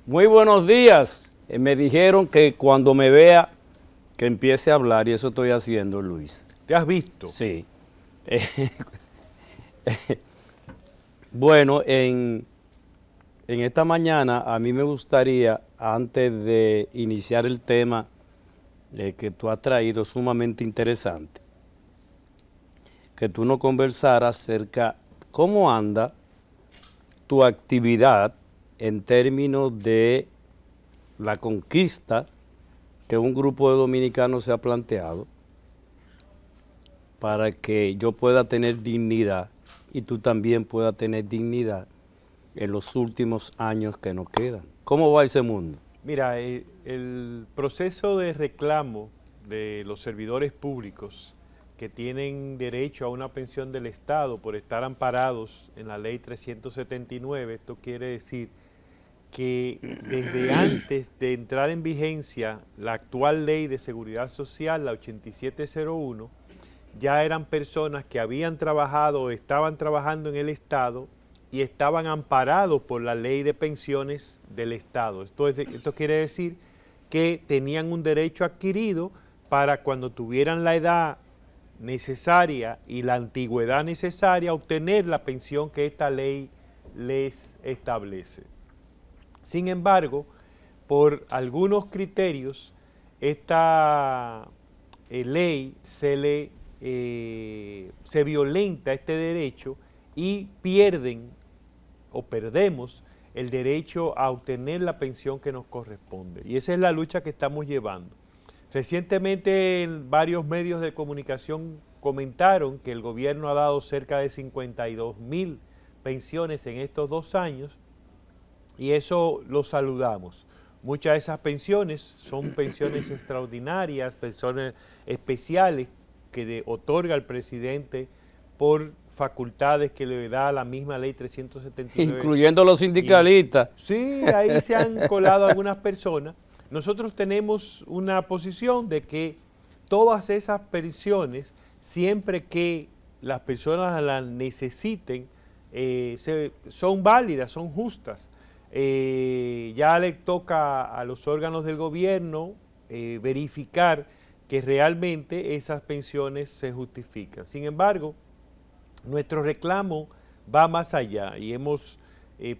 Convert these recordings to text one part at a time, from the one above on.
Muy buenos días. Me dijeron que cuando me vea que empiece a hablar y eso estoy haciendo, Luis. ¿Te has visto? Sí. Eh, bueno, en esta mañana a mí me gustaría, antes de iniciar el tema que tú has traído, sumamente interesante, que tú nos conversaras acerca cómo anda tu actividad en términos de la conquista que un grupo de dominicanos se ha planteado para que yo pueda tener dignidad y tú también puedas tener dignidad en los últimos años que nos quedan. ¿Cómo va ese mundo? Mira, el proceso de reclamo de los servidores públicos que tienen derecho a una pensión del Estado por estar amparados en la ley 379, esto quiere decir que desde antes de entrar en vigencia la actual ley de seguridad social, la 8701, ya eran personas que habían trabajado o estaban trabajando en el Estado y estaban amparados por la ley de pensiones del Estado. Esto quiere decir que tenían un derecho adquirido para cuando tuvieran la edad necesaria y la antigüedad necesaria obtener la pensión que esta ley les establece. Sin embargo, por algunos criterios, esta ley se violenta este derecho y perdemos el derecho a obtener la pensión que nos corresponde. Y esa es la lucha que estamos llevando. Recientemente en varios medios de comunicación comentaron que el gobierno ha dado cerca de 52,000 pensiones en estos 2 años y eso lo saludamos. Muchas de esas pensiones son pensiones extraordinarias, pensiones especiales que otorga el presidente por facultades que le da la misma ley 379. Incluyendo los sindicalistas. Sí, ahí se han colado algunas personas. Nosotros tenemos una posición de que todas esas pensiones, siempre que las personas las necesiten, son válidas, son justas. Ya le toca a los órganos del gobierno verificar que realmente esas pensiones se justifican. Sin embargo, nuestro reclamo va más allá y hemos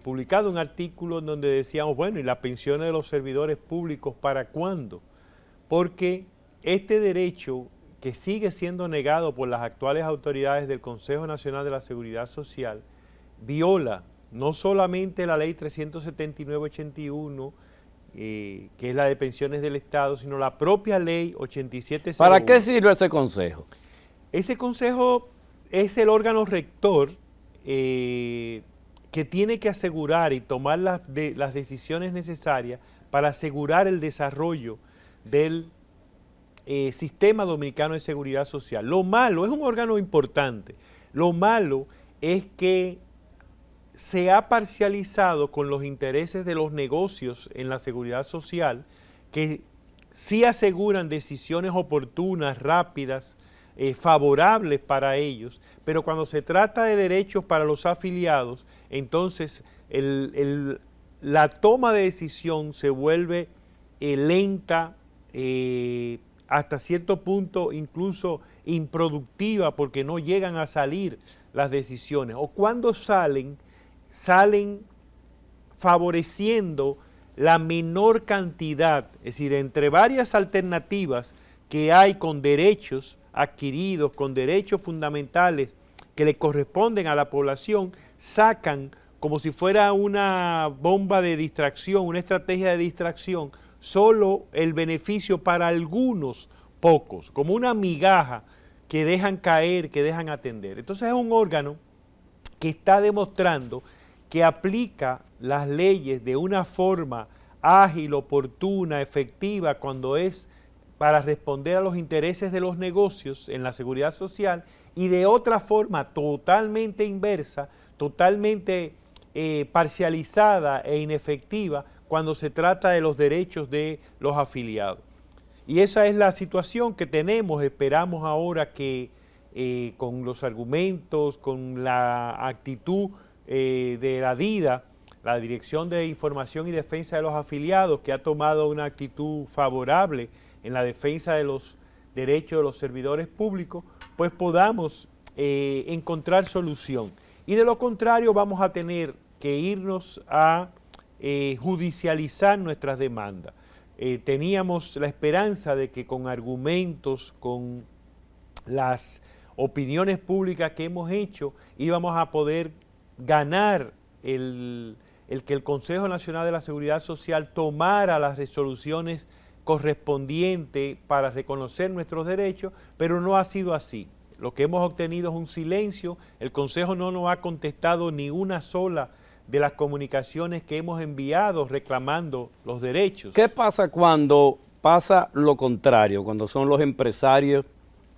publicado un artículo en donde decíamos, bueno, ¿y las pensiones de los servidores públicos para cuándo? Porque este derecho que sigue siendo negado por las actuales autoridades del Consejo Nacional de la Seguridad Social viola no solamente la ley 379-81, que es la de pensiones del Estado, sino la propia ley 8701. ¿Para qué sirve ese consejo? Ese consejo es el órgano rector que tiene que asegurar y tomar las decisiones necesarias para asegurar el desarrollo del sistema dominicano de seguridad social. Lo malo, es un órgano importante, lo malo es que se ha parcializado con los intereses de los negocios en la seguridad social, que sí aseguran decisiones oportunas, rápidas, favorables para ellos, pero cuando se trata de derechos para los afiliados, entonces la toma de decisión se vuelve lenta, hasta cierto punto incluso improductiva, porque no llegan a salir las decisiones, o cuando salen favoreciendo la menor cantidad, es decir, entre varias alternativas que hay con derechos adquiridos, con derechos fundamentales que le corresponden a la población, sacan como si fuera una bomba de distracción, una estrategia de distracción, solo el beneficio para algunos pocos, como una migaja que dejan caer, que dejan atender. Entonces es un órgano que está demostrando que aplica las leyes de una forma ágil, oportuna, efectiva, cuando es para responder a los intereses de los negocios en la seguridad social, y de otra forma totalmente inversa, totalmente parcializada e inefectiva cuando se trata de los derechos de los afiliados. Y esa es la situación que tenemos. Esperamos ahora que con los argumentos, con la actitud de la DIDA, la Dirección de Información y Defensa de los Afiliados, que ha tomado una actitud favorable en la defensa de los derechos de los servidores públicos, pues podamos encontrar solución. Y de lo contrario vamos a tener que irnos a judicializar nuestras demandas. Teníamos la esperanza de que con argumentos, con las opiniones públicas que hemos hecho, íbamos a poder ganar el que el Consejo Nacional de la Seguridad Social tomara las resoluciones correspondientes para reconocer nuestros derechos, pero no ha sido así. Lo que hemos obtenido es un silencio. El Consejo no nos ha contestado ni una sola de las comunicaciones que hemos enviado reclamando los derechos. ¿Qué pasa cuando pasa lo contrario, cuando son los empresarios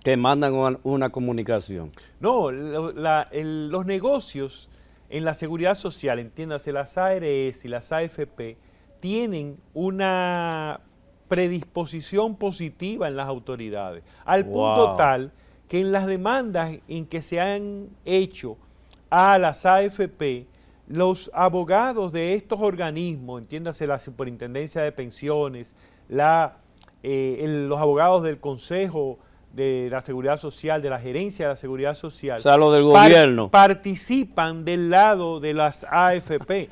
que mandan una comunicación? No, los negocios en la seguridad social, entiéndase las ARS y las AFP, tienen una predisposición positiva en las autoridades, al punto tal que en las demandas en que se han hecho a las AFP, los abogados de estos organismos, entiéndase la Superintendencia de Pensiones, los abogados del Consejo de la Seguridad Social, de la Gerencia de la Seguridad Social, o sea, lo del gobierno, participan del lado de las AFP,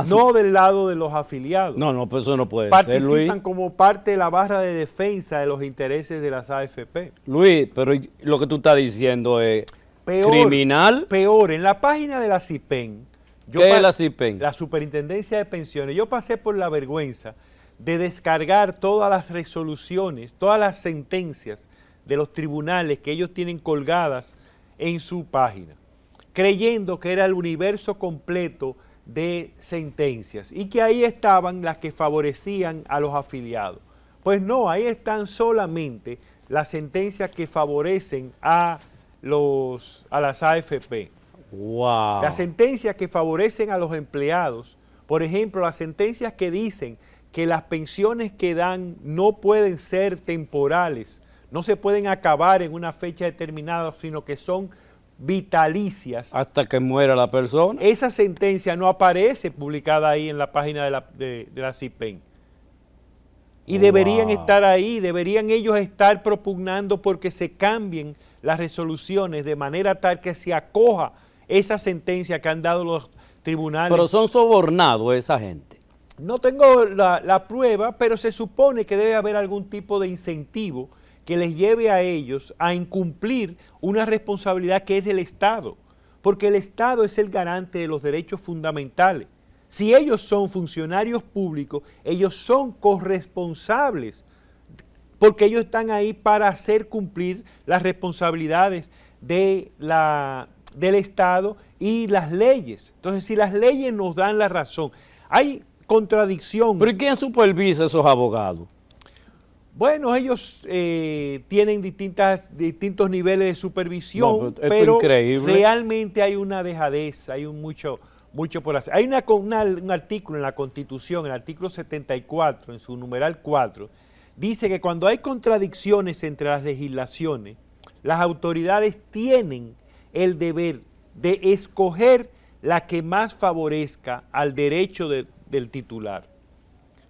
no del lado de los afiliados. No, pues eso no puede ser, Luis. Participan como parte de la barra de defensa de los intereses de las AFP. Luis, pero lo que tú estás diciendo es criminal. Peor, en la página de la CIPEN. ¿Qué es la CIPEN? La Superintendencia de Pensiones. Yo pasé por la vergüenza de descargar todas las resoluciones, todas las sentencias de los tribunales que ellos tienen colgadas en su página, creyendo que era el universo completo de sentencias y que ahí estaban las que favorecían a los afiliados. Pues no, ahí están solamente las sentencias que favorecen a las AFP. Wow. Las sentencias que favorecen a los empleados, por ejemplo, las sentencias que dicen que las pensiones que dan no pueden ser temporales, no se pueden acabar en una fecha determinada, sino que son vitalicias. Hasta que muera la persona. Esa sentencia no aparece publicada ahí en la página de la CIPEN. Y deberían estar ahí, deberían ellos estar propugnando porque se cambien las resoluciones de manera tal que se acoja esa sentencia que han dado los tribunales. Pero son sobornados esa gente. No tengo la prueba, pero se supone que debe haber algún tipo de incentivo que les lleve a ellos a incumplir una responsabilidad que es del Estado, porque el Estado es el garante de los derechos fundamentales. Si ellos son funcionarios públicos, ellos son corresponsables, porque ellos están ahí para hacer cumplir las responsabilidades del Estado y las leyes. Entonces, si las leyes nos dan la razón, hay contradicción. ¿Pero y quién supervisa a esos abogados? Bueno, ellos tienen distintos niveles de supervisión, No, pero increíble. Realmente hay una dejadez, hay mucho por hacer. Hay un artículo en la Constitución, el artículo 74, en su numeral 4, dice que cuando hay contradicciones entre las legislaciones, las autoridades tienen el deber de escoger la que más favorezca al derecho del titular.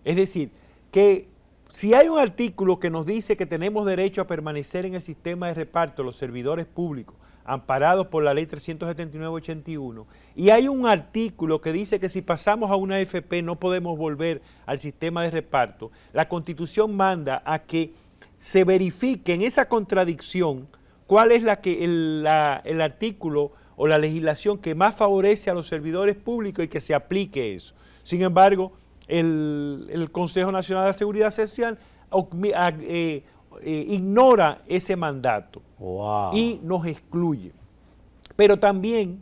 Es decir, que si hay un artículo que nos dice que tenemos derecho a permanecer en el sistema de reparto de los servidores públicos amparados por la ley 379/81, y hay un artículo que dice que si pasamos a una AFP no podemos volver al sistema de reparto, la Constitución manda a que se verifique en esa contradicción cuál es el artículo o la legislación que más favorece a los servidores públicos y que se aplique eso. Sin embargo, el Consejo Nacional de la Seguridad Social ignora ese mandato y nos excluye. Pero también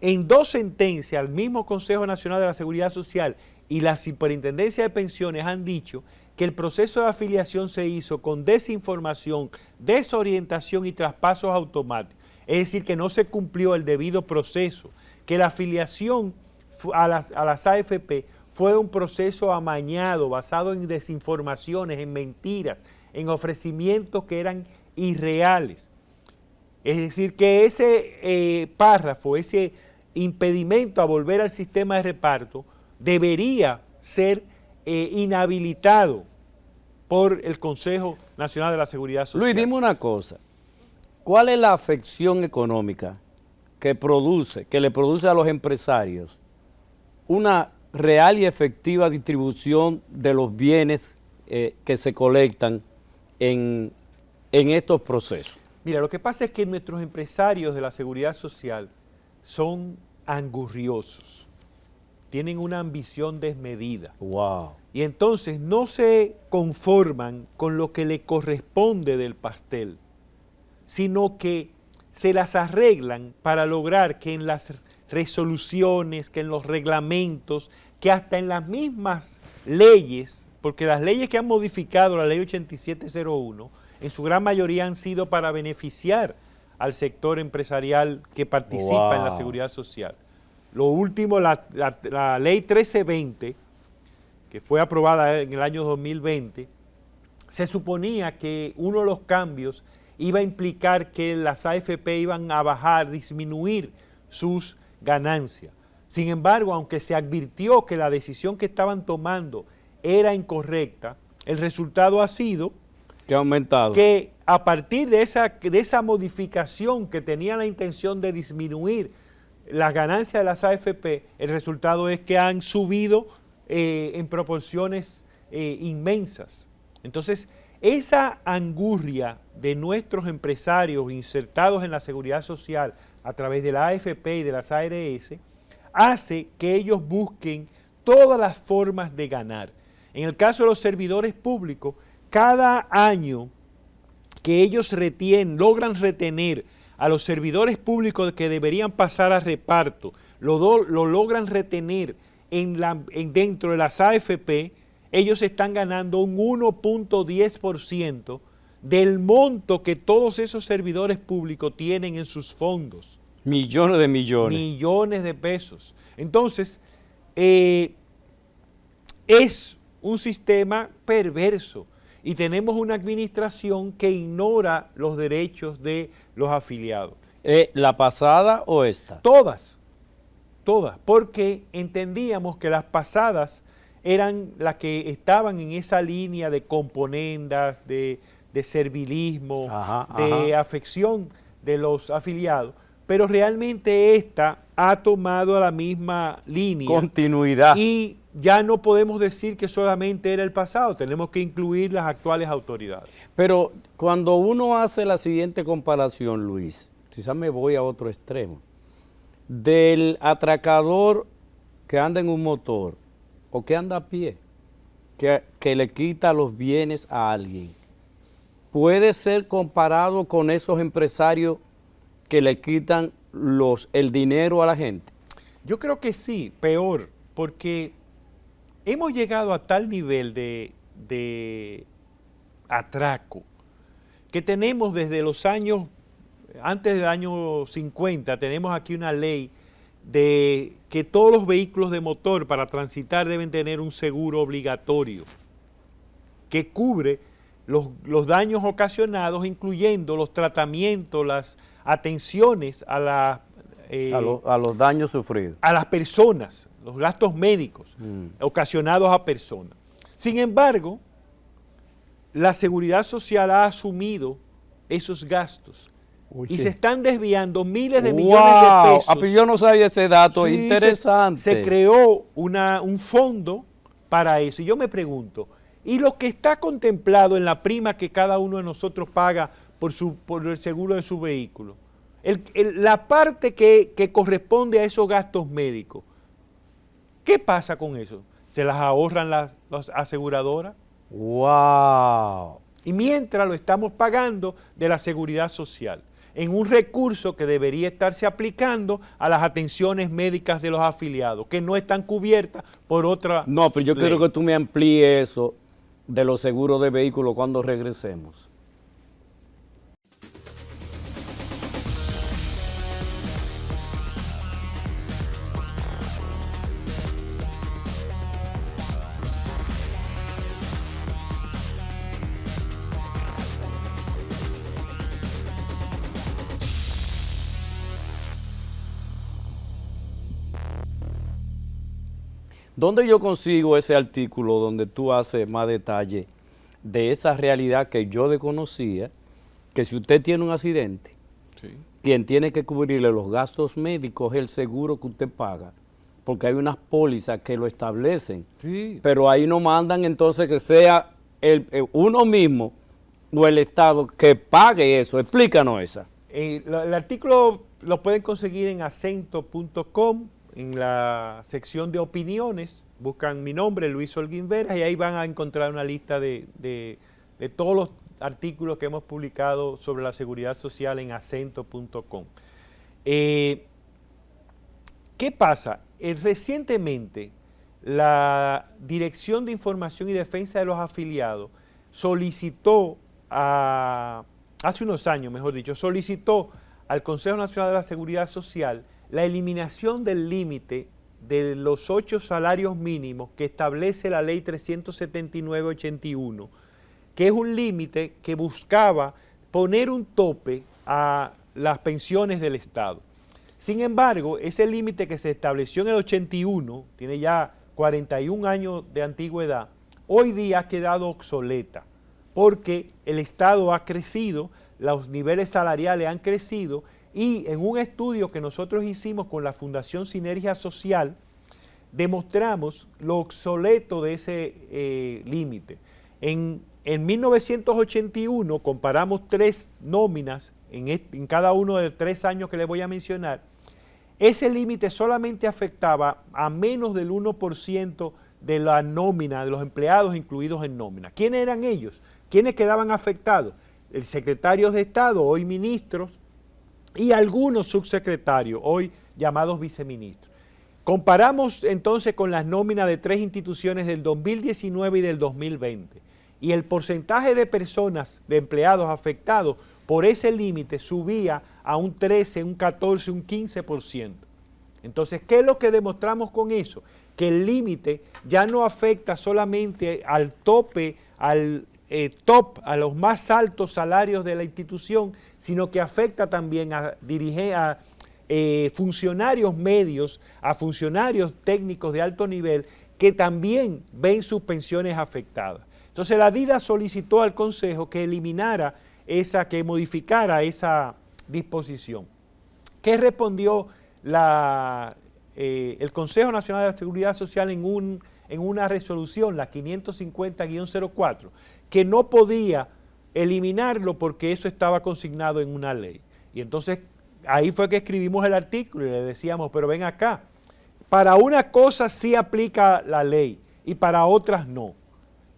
en dos sentencias, el mismo Consejo Nacional de la Seguridad Social y la Superintendencia de Pensiones han dicho que el proceso de afiliación se hizo con desinformación, desorientación y traspasos automáticos. Es decir, que no se cumplió el debido proceso, que la afiliación a las AFP fue un proceso amañado, basado en desinformaciones, en mentiras, en ofrecimientos que eran irreales. Es decir, que ese párrafo, ese impedimento a volver al sistema de reparto debería ser inhabilitado por el Consejo Nacional de la Seguridad Social. Luis, dime una cosa. ¿Cuál es la afección económica que le produce a los empresarios una real y efectiva distribución de los bienes que se colectan en estos procesos? Mira, lo que pasa es que nuestros empresarios de la seguridad social son angurriosos, tienen una ambición desmedida. Wow. Y entonces no se conforman con lo que le corresponde del pastel, sino que se las arreglan para lograr que en las resoluciones, que en los reglamentos, que hasta en las mismas leyes, porque las leyes que han modificado la ley 8701, en su gran mayoría han sido para beneficiar al sector empresarial que participa en la seguridad social. Lo último, la ley 1320, que fue aprobada en el año 2020, se suponía que uno de los cambios iba a implicar que las AFP iban a bajar, disminuir sus ganancias. Sin embargo, aunque se advirtió que la decisión que estaban tomando era incorrecta, el resultado ha sido que ha aumentado. Que a partir de esa modificación que tenía la intención de disminuir las ganancias de las AFP, el resultado es que han subido en proporciones inmensas. Entonces, esa angurria de nuestros empresarios insertados en la seguridad social a través de la AFP y de las ARS hace que ellos busquen todas las formas de ganar. En el caso de los servidores públicos, cada año que ellos logran retener a los servidores públicos que deberían pasar a reparto, lo logran retener dentro de las AFP, ellos están ganando un 1.10% del monto que todos esos servidores públicos tienen en sus fondos. Millones de millones. Millones de pesos. Entonces, es un sistema perverso y tenemos una administración que ignora los derechos de los afiliados. ¿La pasada o esta? Todas, porque entendíamos que las pasadas eran las que estaban en esa línea de componendas, de servilismo, de afección de los afiliados, pero realmente esta ha tomado la misma línea. Continuidad. Y ya no podemos decir que solamente era el pasado, tenemos que incluir las actuales autoridades. Pero cuando uno hace la siguiente comparación, Luis, quizás me voy a otro extremo, del atracador que anda en un motor o que anda a pie, que le quita los bienes a alguien, ¿puede ser comparado con esos empresarios que le quitan el dinero a la gente? Yo creo que sí, peor, porque hemos llegado a tal nivel de atraco que tenemos desde los años, antes del año 50, tenemos aquí una ley de que todos los vehículos de motor para transitar deben tener un seguro obligatorio que cubre los daños ocasionados, incluyendo los tratamientos, las atenciones a los daños sufridos. A las personas, los gastos médicos ocasionados a personas. Sin embargo, la Seguridad Social ha asumido esos gastos. Y se están desviando miles de millones de pesos. Yo no sabía ese dato, sí, interesante. Se creó un fondo para eso. Y yo me pregunto, ¿y lo que está contemplado en la prima que cada uno de nosotros paga por el seguro de su vehículo? La parte que corresponde a esos gastos médicos, ¿qué pasa con eso? ¿Se las ahorran las aseguradoras? ¡Wow! Y mientras lo estamos pagando de la Seguridad Social, en un recurso que debería estarse aplicando a las atenciones médicas de los afiliados, que no están cubiertas por otra ley. No, pero yo quiero que tú me amplíes eso de los seguros de vehículos cuando regresemos. ¿Dónde yo consigo ese artículo donde tú haces más detalle de esa realidad que yo desconocía, que si usted tiene un accidente, Sí. quien tiene que cubrirle los gastos médicos es el seguro que usted paga, porque hay unas pólizas que lo establecen, Sí. pero ahí no mandan entonces que sea uno mismo o el Estado que pague eso? Explícanos esa. El artículo lo pueden conseguir en acento.com, en la sección de opiniones, buscan mi nombre, Luis Holguín Vera, y ahí van a encontrar una lista de todos los artículos que hemos publicado sobre la seguridad social en acento.com. ¿Qué pasa? Recientemente la Dirección de Información y Defensa de los Afiliados solicitó, hace unos años mejor dicho, solicitó al Consejo Nacional de la Seguridad Social la eliminación del límite de los 8 salarios mínimos que establece la Ley 379/81, que es un límite que buscaba poner un tope a las pensiones del Estado. Sin embargo, ese límite que se estableció en el 81, tiene ya 41 años de antigüedad, hoy día ha quedado obsoleta, porque el Estado ha crecido, los niveles salariales han crecido, y en un estudio que nosotros hicimos con la Fundación Sinergia Social, demostramos lo obsoleto de ese límite. En 1981 comparamos 3 nóminas en cada uno de los 3 años que les voy a mencionar. Ese límite solamente afectaba a menos del 1% de la nómina, de los empleados incluidos en nómina. ¿Quiénes eran ellos? ¿Quiénes quedaban afectados? El secretario de Estado, hoy ministros, y algunos subsecretarios, hoy llamados viceministros. Comparamos entonces con las nóminas de 3 instituciones del 2019 y del 2020, y el porcentaje de personas, de empleados afectados por ese límite subía a un 13, un 14, un 15%. Entonces, ¿qué es lo que demostramos con eso? Que el límite ya no afecta solamente al tope, al top, a los más altos salarios de la institución, sino que afecta también a funcionarios medios, a funcionarios técnicos de alto nivel que también ven sus pensiones afectadas. Entonces la DIDA solicitó al Consejo que eliminara que modificara esa disposición. ¿Qué respondió el Consejo Nacional de la Seguridad Social en una resolución, la 550-04, que no podía eliminarlo porque eso estaba consignado en una ley? Y entonces ahí fue que escribimos el artículo y le decíamos, pero ven acá, para una cosa sí aplica la ley y para otras no.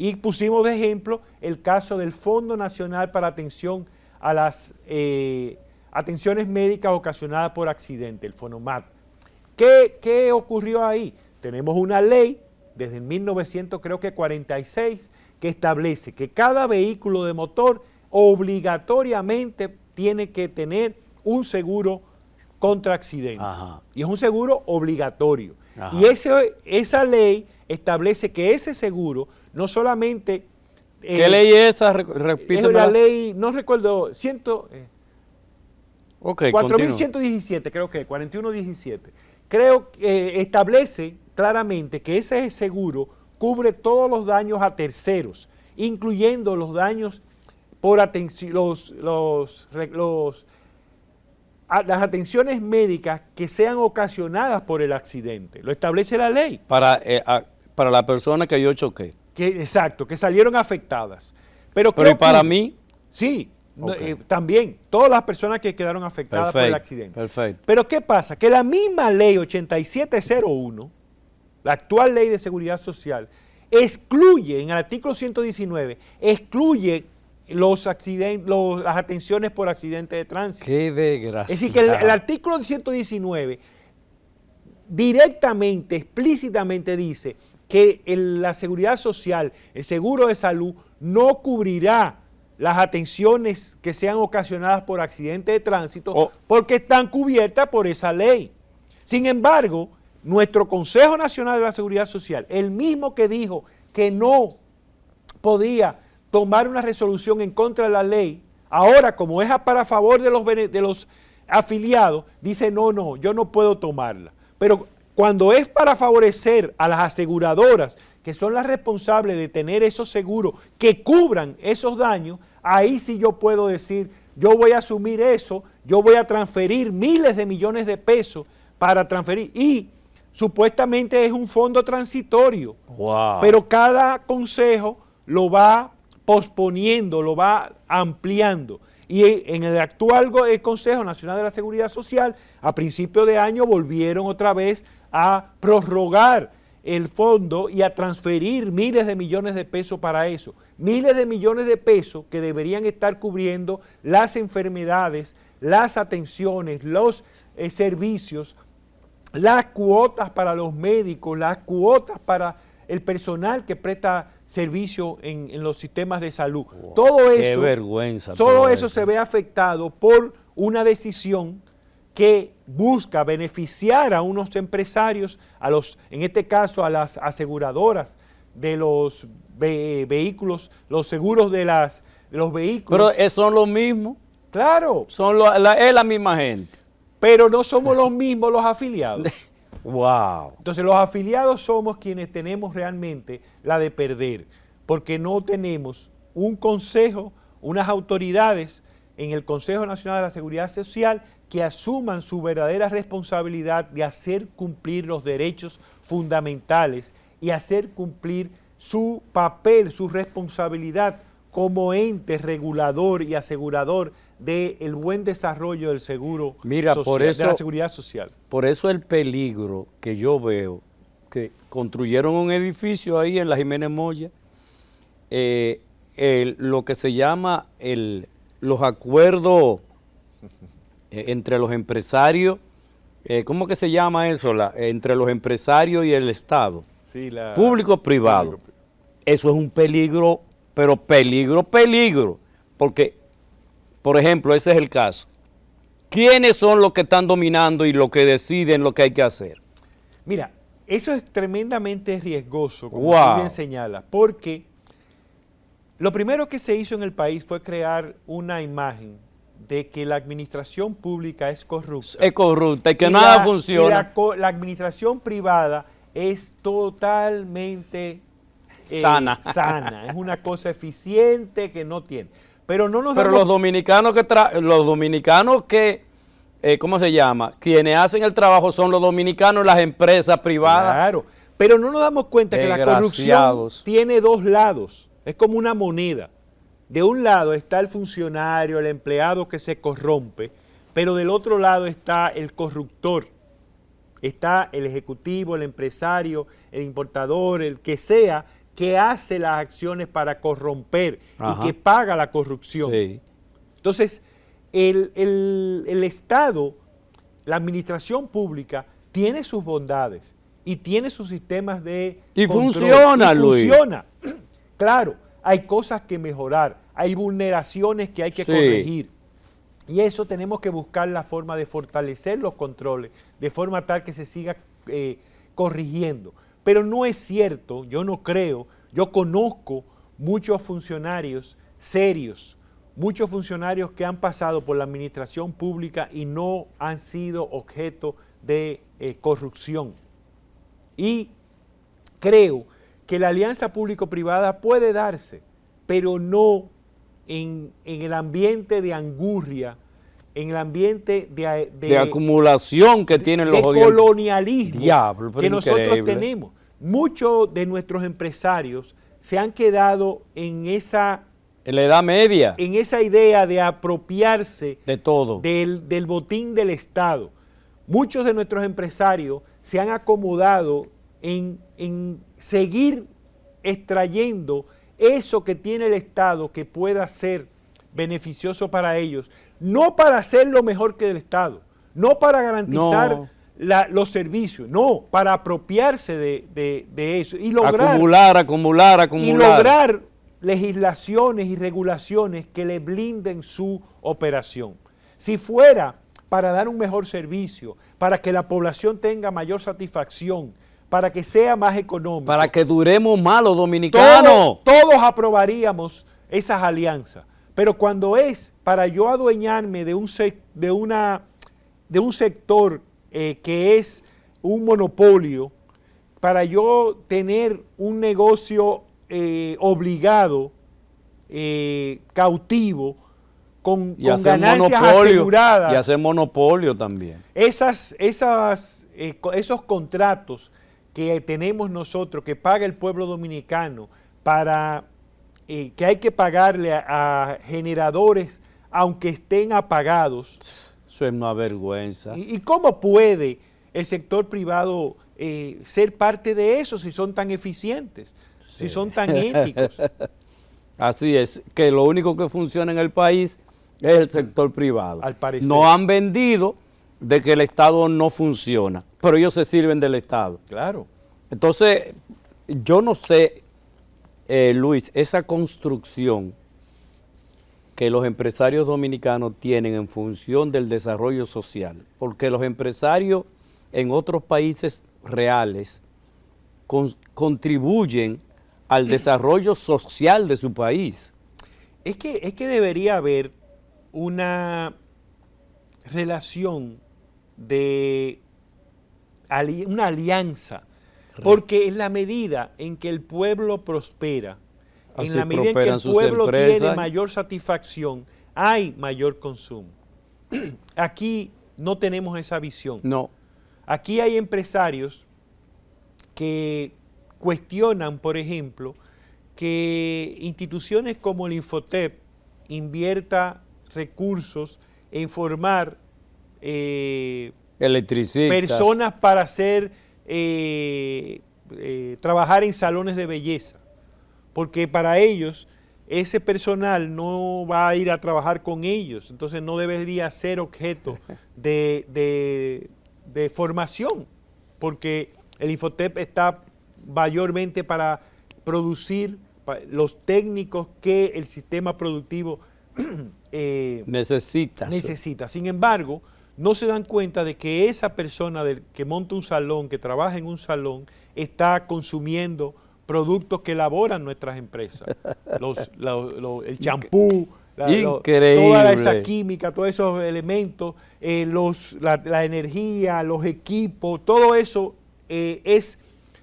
Y pusimos de ejemplo el caso del Fondo Nacional para Atención a las Atenciones Médicas Ocasionadas por Accidente, el FONOMAT. ¿Qué ocurrió ahí? Tenemos una ley desde 1946 que establece que cada vehículo de motor obligatoriamente tiene que tener un seguro contra accidentes. Ajá. Y es un seguro obligatorio. Ajá. Y esa ley establece que ese seguro no solamente... ¿Qué ley es esa? Repíteme. Es la ley, no recuerdo, 4.117, creo que 4117. Creo que establece claramente que ese seguro cubre todos los daños a terceros, incluyendo los daños por las atenciones médicas que sean ocasionadas por el accidente. Lo establece la ley. Para la persona que yo choqué. Exacto, que salieron afectadas. Pero ¿y para mí? Sí, okay. También, todas las personas que quedaron afectadas por el accidente. Perfecto. Pero ¿qué pasa? Que la misma ley 8701, la actual ley de seguridad social, excluye, en el artículo 119, excluye las atenciones por accidente de tránsito. ¡Qué desgracia! Es decir, que el artículo 119 directamente, explícitamente dice que la seguridad social, el seguro de salud, no cubrirá las atenciones que sean ocasionadas por accidente de tránsito porque están cubiertas por esa ley. Sin embargo, nuestro Consejo Nacional de la Seguridad Social, el mismo que dijo que no podía tomar una resolución en contra de la ley, ahora como es para favor de los afiliados, dice no, yo no puedo tomarla. Pero Cuando es para favorecer a las aseguradoras, que son las responsables de tener esos seguros que cubran esos daños, ahí sí yo puedo decir, yo voy a asumir eso, yo voy a transferir miles de millones de pesos para transferir. Y supuestamente es un fondo transitorio, Wow. pero cada consejo lo va posponiendo, lo va ampliando. Y en el actual Consejo Nacional de la Seguridad Social, a principio de año volvieron otra vez a prorrogar el fondo y a transferir miles de millones de pesos para eso. Miles de millones de pesos que deberían estar cubriendo las enfermedades, las atenciones, los servicios, las cuotas para los médicos, las cuotas para el personal que presta servicio en los sistemas de salud. Wow, todo qué eso, vergüenza. todo eso se ve afectado por una decisión que busca beneficiar a unos empresarios, en este caso a las aseguradoras de los vehículos, los seguros de los vehículos. Pero son los mismos. Claro. Es la misma gente. Pero no somos los mismos los afiliados. Wow. Entonces los afiliados somos quienes tenemos realmente la de perder, porque no tenemos un consejo, unas autoridades en el Consejo Nacional de la Seguridad Social que asuman su verdadera responsabilidad de hacer cumplir los derechos fundamentales y hacer cumplir su papel, su responsabilidad como ente regulador y asegurador del buen desarrollo del seguro social, de la seguridad social. Por eso el peligro que yo veo, que construyeron un edificio ahí en la Jiménez Moya, lo que se llama los acuerdos entre los empresarios, ¿cómo que se llama eso? Entre los empresarios y el Estado, sí, público-privado. Eso es un peligro, pero peligro, porque, por ejemplo, ese es el caso. ¿Quiénes son los que están dominando y los que deciden lo que hay que hacer? Mira, eso es tremendamente riesgoso, como Wow. tú bien señalas, porque lo primero que se hizo en el país fue crear una imagen de que la administración pública es corrupta. Es corrupta y que nada funciona. Y la administración privada es totalmente sana. Es una cosa eficiente que no tiene. Pero no nos Pero damos... los dominicanos que, ¿cómo se llama? Quienes hacen el trabajo son los dominicanos y las empresas privadas. Claro, pero no nos damos cuenta que la corrupción Desgraciados. tiene dos lados. Es como una moneda. De un lado está el funcionario, el empleado que se corrompe, pero del otro lado está el corruptor. Está el ejecutivo, el empresario, el importador, el que sea, que hace las acciones para corromper. Ajá. Y que paga la corrupción. Sí. Entonces, el Estado, la administración pública, tiene sus bondades y tiene sus sistemas de control. Funciona, Luis. Funciona. Claro, hay cosas que mejorar, hay vulneraciones que hay que corregir. Y eso tenemos que buscar la forma de fortalecer los controles, de forma tal que se siga corrigiendo. Pero no es cierto, yo no creo, yo conozco muchos funcionarios serios, muchos funcionarios que han pasado por la administración pública y no han sido objeto de corrupción. Y creo que la alianza público-privada puede darse, pero no en el ambiente de angurria, en el ambiente de acumulación que tienen los gobiernos, de colonialismo. Diablo, que nosotros tenemos. Muchos de nuestros empresarios se han quedado en la Edad Media, en esa idea de apropiarse de todo, del botín del Estado. Muchos de nuestros empresarios se han acomodado en seguir extrayendo eso que tiene el Estado que pueda ser beneficioso para ellos, no para hacerlo mejor que el Estado, no para garantizar los servicios, no, para apropiarse de eso y lograr acumular y lograr legislaciones y regulaciones que le blinden su operación. Si fuera para dar un mejor servicio, para que la población tenga mayor satisfacción, para que sea más económico, para que duremos más los dominicanos, todos aprobaríamos esas alianzas. Pero cuando es para yo adueñarme de un sector que es un monopolio, para yo tener un negocio obligado, cautivo, con ganancias aseguradas. Y hacer monopolio también. Esos contratos que tenemos nosotros, que paga el pueblo dominicano, para que hay que pagarle a generadores aunque estén apagados. Eso es una vergüenza. ¿Y cómo puede el sector privado ser parte de eso si son tan eficientes, si son tan éticos? Así es, que lo único que funciona en el país es el sector privado. Al parecer. No han vendido de que el Estado no funciona, pero ellos se sirven del Estado. Claro. Entonces, yo no sé, Luis, esa construcción que los empresarios dominicanos tienen en función del desarrollo social, porque los empresarios en otros países reales contribuyen al desarrollo social de su país. Es que debería haber una relación una alianza, porque en la medida en que el pueblo prospera, en la medida en que el pueblo tiene mayor satisfacción, hay mayor consumo. Aquí no tenemos esa visión. No. Aquí hay empresarios que cuestionan, por ejemplo, que instituciones como el Infotep invierta recursos en formar electricistas, personas para hacer trabajar en salones de belleza, porque para ellos ese personal no va a ir a trabajar con ellos, entonces no debería ser objeto de formación, porque el Infotep está mayormente para producir los técnicos que el sistema productivo necesita. Sin embargo, no se dan cuenta de que esa persona que monta un salón, que trabaja en un salón, está consumiendo productos que elaboran nuestras empresas. El champú, toda esa química, todos esos elementos, la energía, los equipos, todo eso es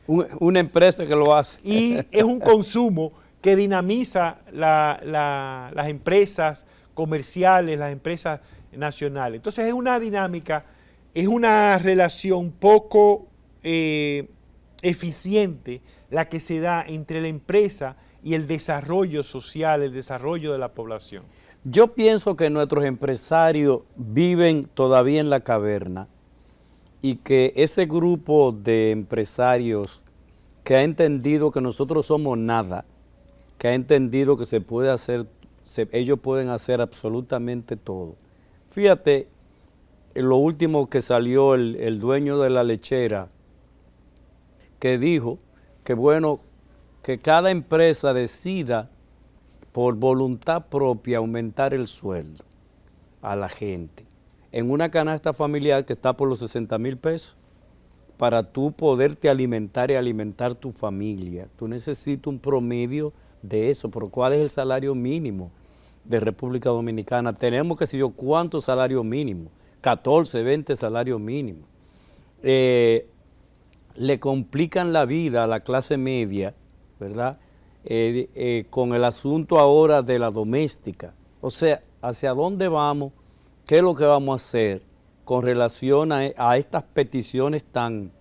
una empresa que lo hace. Y es un consumo que dinamiza las empresas comerciales, las empresas nacionales. Entonces es una dinámica, es una relación poco eficiente la que se da entre la empresa y el desarrollo social, el desarrollo de la población. Yo pienso que nuestros empresarios viven todavía en la caverna y que ese grupo de empresarios que ha entendido que nosotros somos nada, que ha entendido que se puede hacer, ellos pueden hacer absolutamente todo. Fíjate, en lo último que salió el dueño de la lechera, que dijo que bueno, que cada empresa decida por voluntad propia aumentar el sueldo a la gente en una canasta familiar que está por los 60,000 pesos, para tú poderte alimentar y alimentar tu familia. Tú necesitas un promedio de eso, pero ¿cuál es el salario mínimo de República Dominicana? Tenemos que sé yo cuántos salarios mínimos, 14, 20 salarios mínimos. Le complican la vida a la clase media, ¿verdad? Con el asunto ahora de la doméstica. O sea, ¿hacia dónde vamos? ¿Qué es lo que vamos a hacer con relación a estas peticiones tan,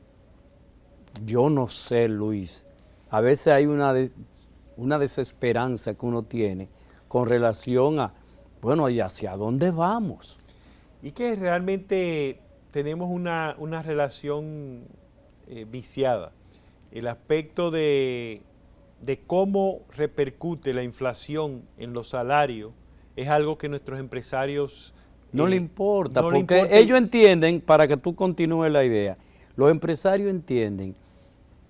yo no sé, Luis? A veces hay una desesperanza que uno tiene con relación a, bueno, ¿y hacia dónde vamos? Y que realmente tenemos una relación viciada. El aspecto de cómo repercute la inflación en los salarios es algo que nuestros empresarios no le importa, porque ellos entienden, para que tú continúes la idea, los empresarios entienden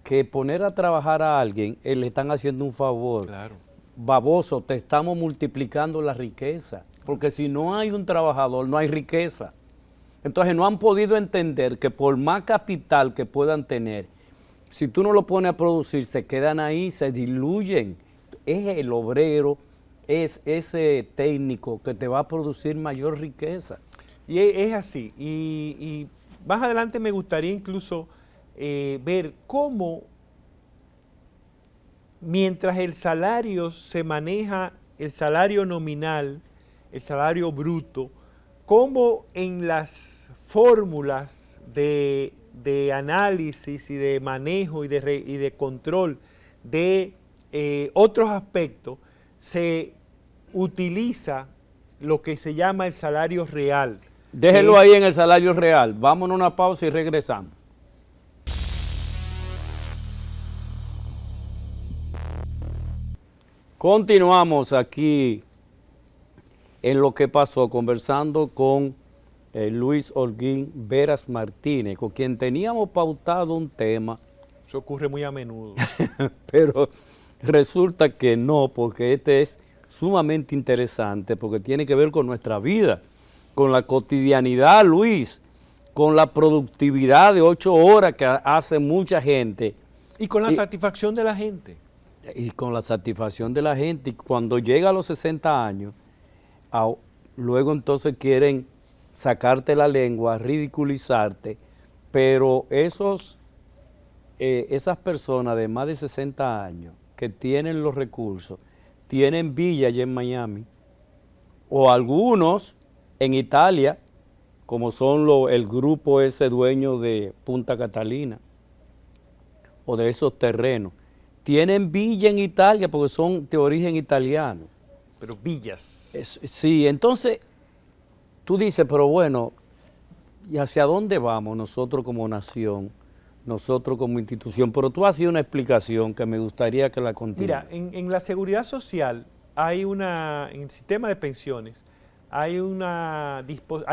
que poner a trabajar a alguien, le están haciendo un favor. Claro. Baboso, te estamos multiplicando la riqueza, porque si no hay un trabajador, no hay riqueza. Entonces no han podido entender que por más capital que puedan tener, si tú no lo pones a producir, se quedan ahí, se diluyen. Es el obrero, es ese técnico que te va a producir mayor riqueza. Y es así. Y más adelante me gustaría incluso ver cómo mientras el salario se maneja, el salario nominal, el salario bruto, cómo en las fórmulas de análisis y de manejo y de control de otros aspectos se utiliza lo que se llama el salario real. Déjelo ahí en el salario real. Vámonos a una pausa y regresamos. Continuamos aquí en Lo que pasó, conversando con Luis Holguín Veras Martínez, con quien teníamos pautado un tema. Eso ocurre muy a menudo. Pero resulta que no, porque este es sumamente interesante, porque tiene que ver con nuestra vida, con la cotidianidad, Luis, con la productividad de 8 horas que hace mucha gente. Y con la satisfacción de la gente. Y con la satisfacción de la gente, y cuando llega a los 60 años, luego entonces quieren sacarte la lengua, ridiculizarte, pero esas personas de más de 60 años que tienen los recursos, tienen villa allá en Miami, o algunos en Italia, como son el grupo ese dueño de Punta Catalina, o de esos terrenos, tienen villa en Italia porque son de origen italiano. Pero villas. Sí, entonces tú dices, pero bueno, ¿y hacia dónde vamos nosotros como nación, nosotros como institución? Pero tú has sido una explicación que me gustaría que la continúe. Mira, en la seguridad social en el sistema de pensiones, hay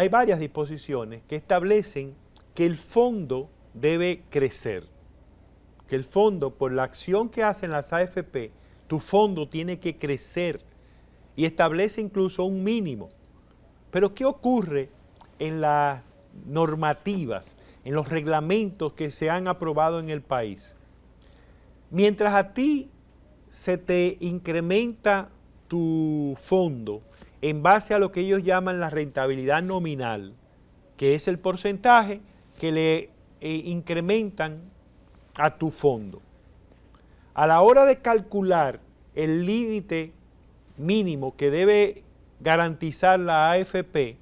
varias disposiciones que establecen que el fondo debe crecer. Que el fondo, por la acción que hacen las AFP, tu fondo tiene que crecer y establece incluso un mínimo. Pero ¿qué ocurre en las normativas, en los reglamentos que se han aprobado en el país? Mientras a ti se te incrementa tu fondo en base a lo que ellos llaman la rentabilidad nominal, que es el porcentaje que le incrementan a tu fondo. A la hora de calcular el límite mínimo que debe garantizar la AFP,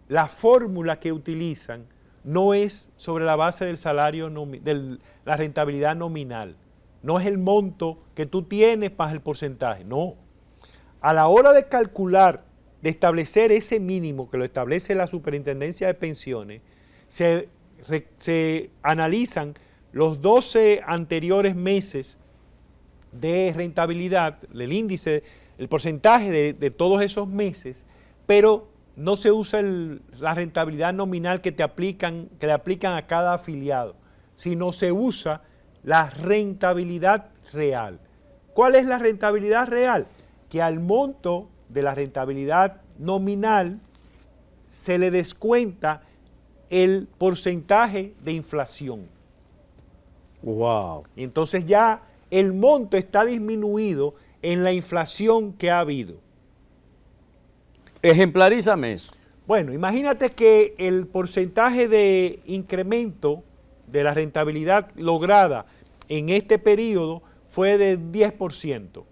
la fórmula que utilizan no es sobre la base del salario, de la rentabilidad nominal. No es el monto que tú tienes más el porcentaje, no. A la hora de calcular, de establecer ese mínimo que lo establece la Superintendencia de Pensiones, se analizan los 12 anteriores meses de rentabilidad, el índice, el porcentaje de todos esos meses, pero no se usa la rentabilidad nominal que le aplican a cada afiliado, sino se usa la rentabilidad real. ¿Cuál es la rentabilidad real? Que al monto de la rentabilidad nominal se le descuenta el porcentaje de inflación. Wow. Y entonces ya el monto está disminuido en la inflación que ha habido. Ejemplarízame eso. Bueno, imagínate que el porcentaje de incremento de la rentabilidad lograda en este periodo fue de 10%.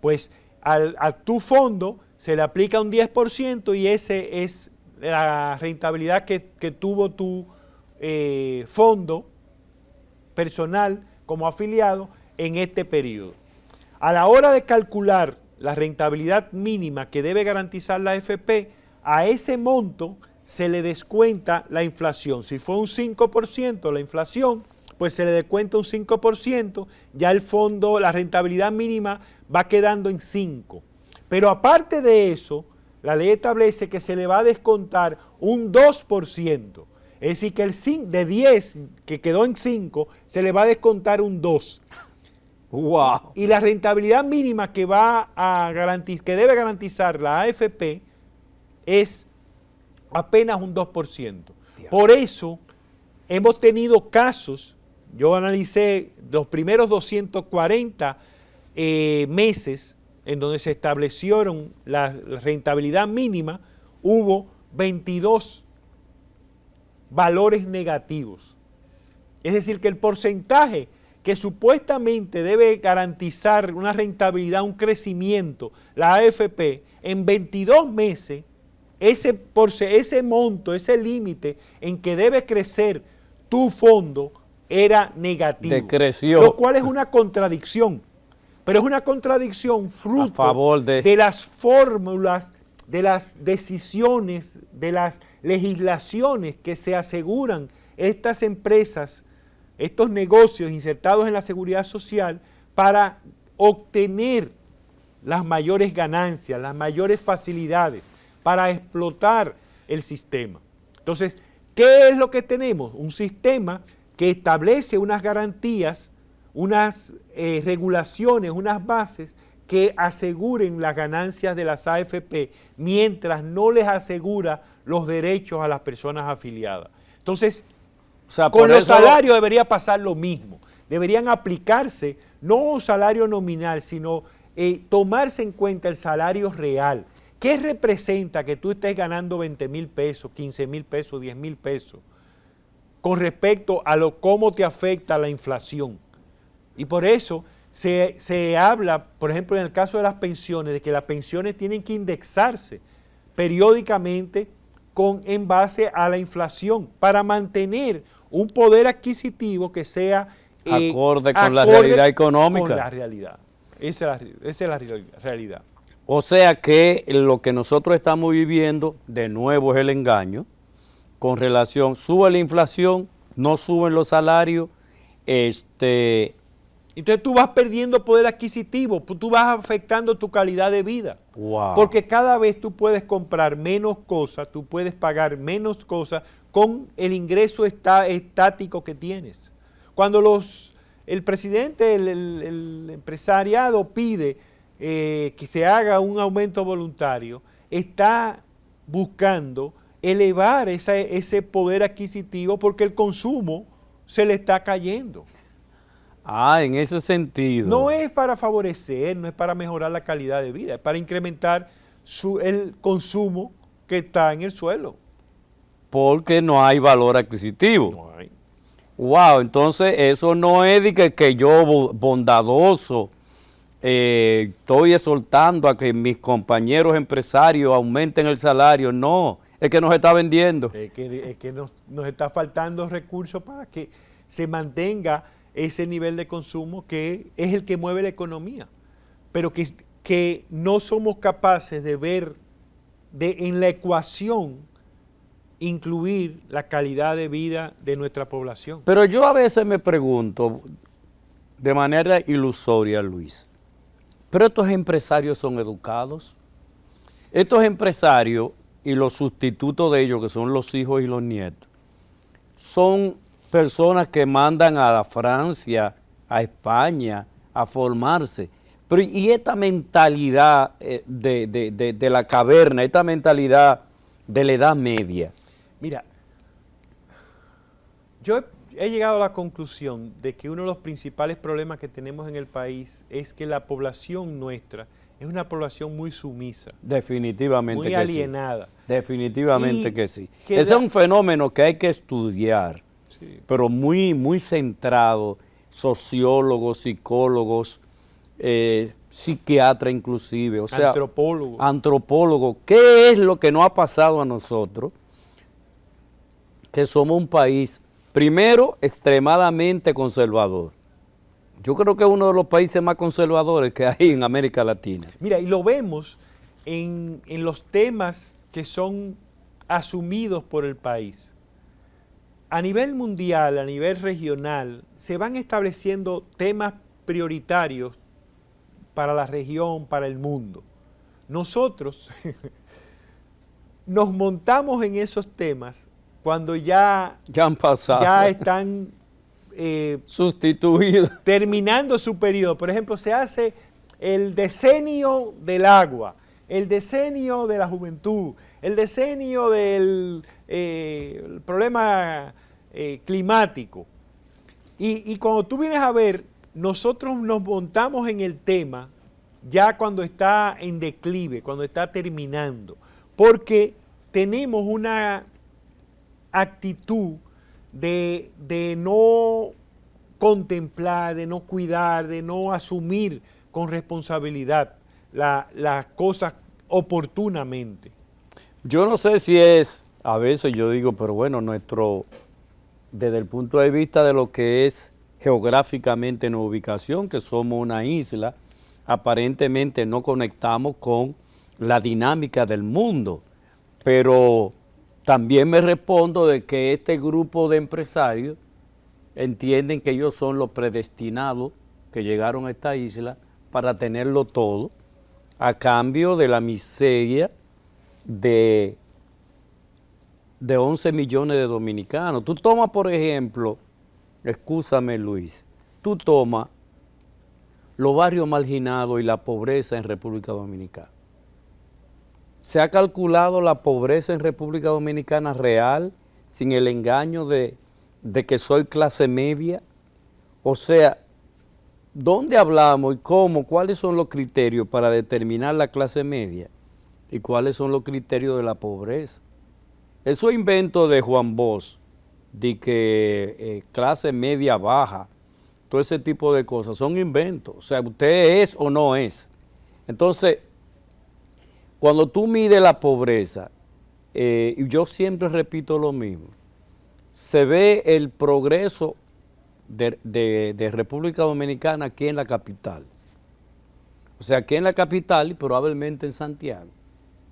Pues a tu fondo se le aplica un 10% y ese es la rentabilidad que tuvo tu fondo personal como afiliado en este periodo. A la hora de calcular la rentabilidad mínima que debe garantizar la AFP, a ese monto se le descuenta la inflación. Si fue un 5% la inflación, pues se le descuenta un 5%, ya el fondo, la rentabilidad mínima va quedando en 5. Pero aparte de eso, la ley establece que se le va a descontar un 2%. Es decir, que de 10 que quedó en 5, se le va a descontar un 2. Wow. Y la rentabilidad mínima que que debe garantizar la AFP es apenas un 2%. Por eso hemos tenido casos, yo analicé los primeros 240 meses en donde se establecieron la rentabilidad mínima, hubo 22 valores negativos. Es decir, que el porcentaje que supuestamente debe garantizar una rentabilidad, un crecimiento, la AFP, en 22 meses, ese monto, ese límite en que debe crecer tu fondo era negativo. Decreció. Lo cual es una contradicción, pero es una contradicción fruto a favor de las fórmulas, de las decisiones, de las legislaciones que se aseguran estas empresas, estos negocios insertados en la seguridad social para obtener las mayores ganancias, las mayores facilidades, para explotar el sistema. Entonces, ¿qué es lo que tenemos? Un sistema que establece unas garantías, unas regulaciones, unas bases que aseguren las ganancias de las AFP mientras no les asegura los derechos a las personas afiliadas. Entonces, o sea, con los salarios debería pasar lo mismo. Deberían aplicarse no un salario nominal, sino tomarse en cuenta el salario real. ¿Qué representa que tú estés ganando 20,000 pesos, 15,000 pesos, 10,000 pesos con respecto a cómo te afecta la inflación? Y por eso se habla, por ejemplo, en el caso de las pensiones, de que las pensiones tienen que indexarse periódicamente en base a la inflación para mantener un poder adquisitivo que sea acorde con la realidad económica. Con la realidad. Esa es la realidad. O sea que lo que nosotros estamos viviendo, de nuevo, es el engaño, con relación, sube la inflación, no suben los salarios, entonces tú vas perdiendo poder adquisitivo, tú vas afectando tu calidad de vida. Wow. Porque cada vez tú puedes comprar menos cosas, tú puedes pagar menos cosas con el ingreso estático que tienes. Cuando el presidente, el empresariado pide que se haga un aumento voluntario, está buscando elevar ese poder adquisitivo porque el consumo se le está cayendo. Ah, en ese sentido. No es para favorecer, no es para mejorar la calidad de vida, es para incrementar el consumo que está en el suelo. Porque no hay valor adquisitivo. No hay. Wow, entonces eso no es de que yo bondadoso estoy exhortando a que mis compañeros empresarios aumenten el salario. No, es que nos está vendiendo. Es que nos está faltando recursos para que se mantenga ese nivel de consumo que es el que mueve la economía, pero que no somos capaces de ver en la ecuación incluir la calidad de vida de nuestra población. Pero yo a veces me pregunto, de manera ilusoria, Luis, ¿pero estos empresarios son educados? Estos empresarios y los sustitutos de ellos, que son los hijos y los nietos, son personas que mandan a la Francia, a España, a formarse. Pero y esta mentalidad de la caverna, esta mentalidad de la Edad Media. Mira, yo he llegado a la conclusión de que uno de los principales problemas que tenemos en el país es que la población nuestra es una población muy sumisa. Definitivamente muy que alienada. Sí. Definitivamente que sí. Que ese es un fenómeno que hay que estudiar, sí, pero muy, muy centrado, sociólogos, psicólogos, psiquiatras inclusive, o sea, antropólogos. ¿Qué es lo que nos ha pasado a nosotros? Que somos un país, primero, extremadamente conservador. Yo creo que es uno de los países más conservadores que hay en América Latina. Mira, y lo vemos en los temas que son asumidos por el país. A nivel mundial, a nivel regional, se van estableciendo temas prioritarios para la región, para el mundo. Nosotros nos montamos en esos temas cuando ya han pasado. Ya están sustituidos. Terminando su periodo. Por ejemplo, se hace el decenio del agua, el decenio de la juventud, el decenio del el problema climático. Y cuando tú vienes a ver, nosotros nos montamos en el tema ya cuando está en declive, cuando está terminando, porque tenemos una actitud de no contemplar, de no cuidar, de no asumir con responsabilidad las cosas oportunamente. Yo no sé si es, a veces yo digo, pero bueno, desde el punto de vista de lo que es geográficamente nuestra ubicación, que somos una isla, aparentemente no conectamos con la dinámica del mundo, pero también me respondo de que este grupo de empresarios entienden que ellos son los predestinados que llegaron a esta isla para tenerlo todo, a cambio de la miseria de 11 millones de dominicanos. Tú tomas, por ejemplo, excúsame Luis, tú tomas los barrios marginados y la pobreza en República Dominicana. Se ha calculado la pobreza en República Dominicana real, sin el engaño de que soy clase media. O sea, ¿dónde hablamos y cómo? ¿Cuáles son los criterios para determinar la clase media? ¿Y cuáles son los criterios de la pobreza? Eso invento de Juan Bosch, de que clase media baja, todo ese tipo de cosas, son inventos. O sea, usted es o no es. Entonces, cuando tú mides la pobreza, y yo siempre repito lo mismo, se ve el progreso de República Dominicana aquí en la capital. O sea, aquí en la capital y probablemente en Santiago.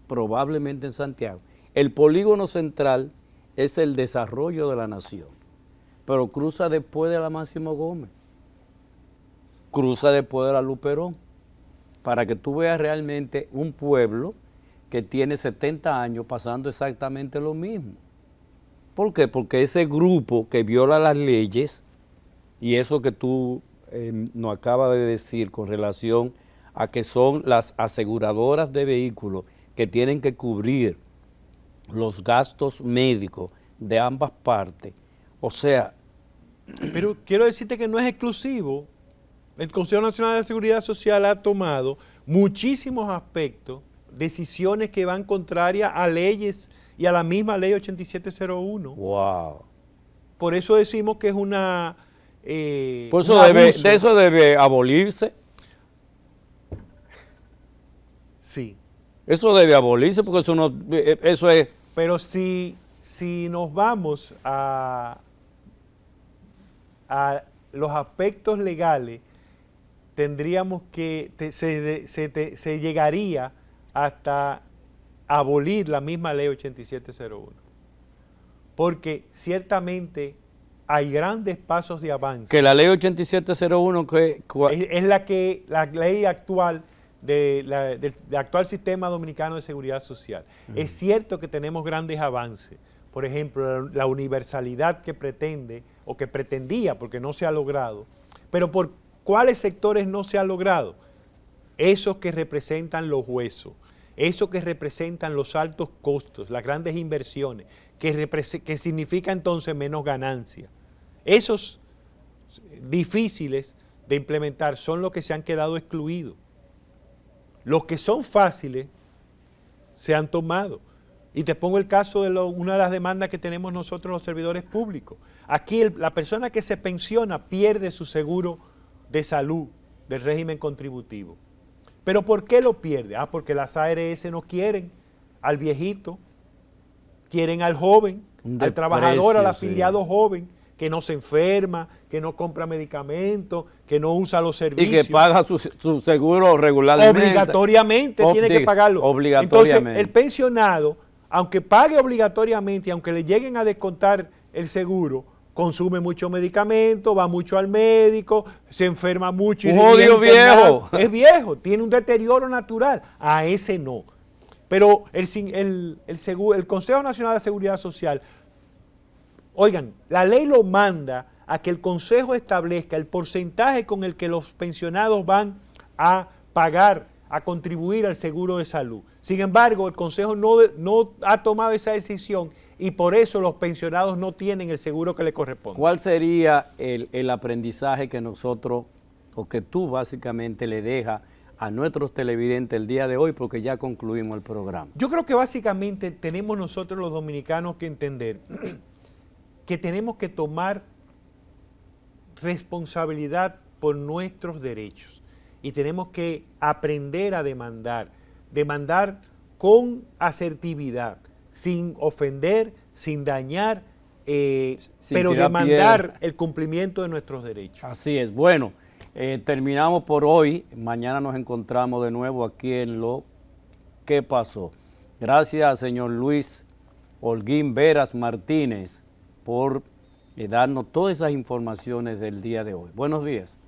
Probablemente en Santiago. El polígono central es el desarrollo de la nación, pero cruza después de la Máximo Gómez, cruza después de la Luperón, para que tú veas realmente un pueblo que tiene 70 años pasando exactamente lo mismo. ¿Por qué? Porque ese grupo que viola las leyes, y eso que tú nos acabas de decir con relación a que son las aseguradoras de vehículos que tienen que cubrir los gastos médicos de ambas partes. O sea... Pero quiero decirte que no es exclusivo. El Consejo Nacional de Seguridad Social ha tomado muchísimos aspectos, decisiones que van contrarias a leyes y a la misma ley 8701. Wow. Por eso decimos que es una... Pues de eso debe abolirse. Sí. Eso debe abolirse porque eso no, eso es... Pero si nos vamos a los aspectos legales, tendríamos que, se llegaría hasta abolir la misma ley 8701. Porque ciertamente hay grandes pasos de avance. Que la ley 8701... es la ley actual del actual sistema dominicano de seguridad social. Es cierto que tenemos grandes avances. Por ejemplo, la universalidad que pretende, o que pretendía, porque no se ha logrado. Pero ¿por cuáles sectores no se ha logrado? Esos que representan los huesos, esos que representan los altos costos, las grandes inversiones, que significa entonces menos ganancia. Esos difíciles de implementar son los que se han quedado excluidos. Los que son fáciles se han tomado. Y te pongo el caso de una de las demandas que tenemos nosotros los servidores públicos. Aquí la persona que se pensiona pierde su seguro de salud del régimen contributivo. ¿Pero por qué lo pierde? Porque las ARS no quieren al viejito, quieren al joven, al trabajador, al afiliado joven, que no se enferma, que no compra medicamentos, que no usa los servicios. Y que paga su seguro regularmente. Obligatoriamente tiene que pagarlo. Obligatoriamente. Entonces, el pensionado, aunque pague obligatoriamente, aunque le lleguen a descontar el seguro, consume mucho medicamento, va mucho al médico, se enferma mucho. Un jodido viejo. Es viejo, tiene un deterioro natural. A ese no. Pero el Consejo Nacional de Seguridad Social, oigan, la ley lo manda a que el Consejo establezca el porcentaje con el que los pensionados van a pagar, a contribuir al seguro de salud. Sin embargo, el Consejo no ha tomado esa decisión y por eso los pensionados no tienen el seguro que le corresponde. ¿Cuál sería el aprendizaje que nosotros, o que tú básicamente le dejas a nuestros televidentes el día de hoy, porque ya concluimos el programa? Yo creo que básicamente tenemos nosotros los dominicanos que entender que tenemos que tomar responsabilidad por nuestros derechos y tenemos que aprender a demandar con asertividad, sin ofender, sin dañar, pero demandar el cumplimiento de nuestros derechos. Así es. Bueno, terminamos por hoy. Mañana nos encontramos de nuevo aquí en Lo que Pasó. Gracias, señor Luis Holguín Veras Martínez, por darnos todas esas informaciones del día de hoy. Buenos días.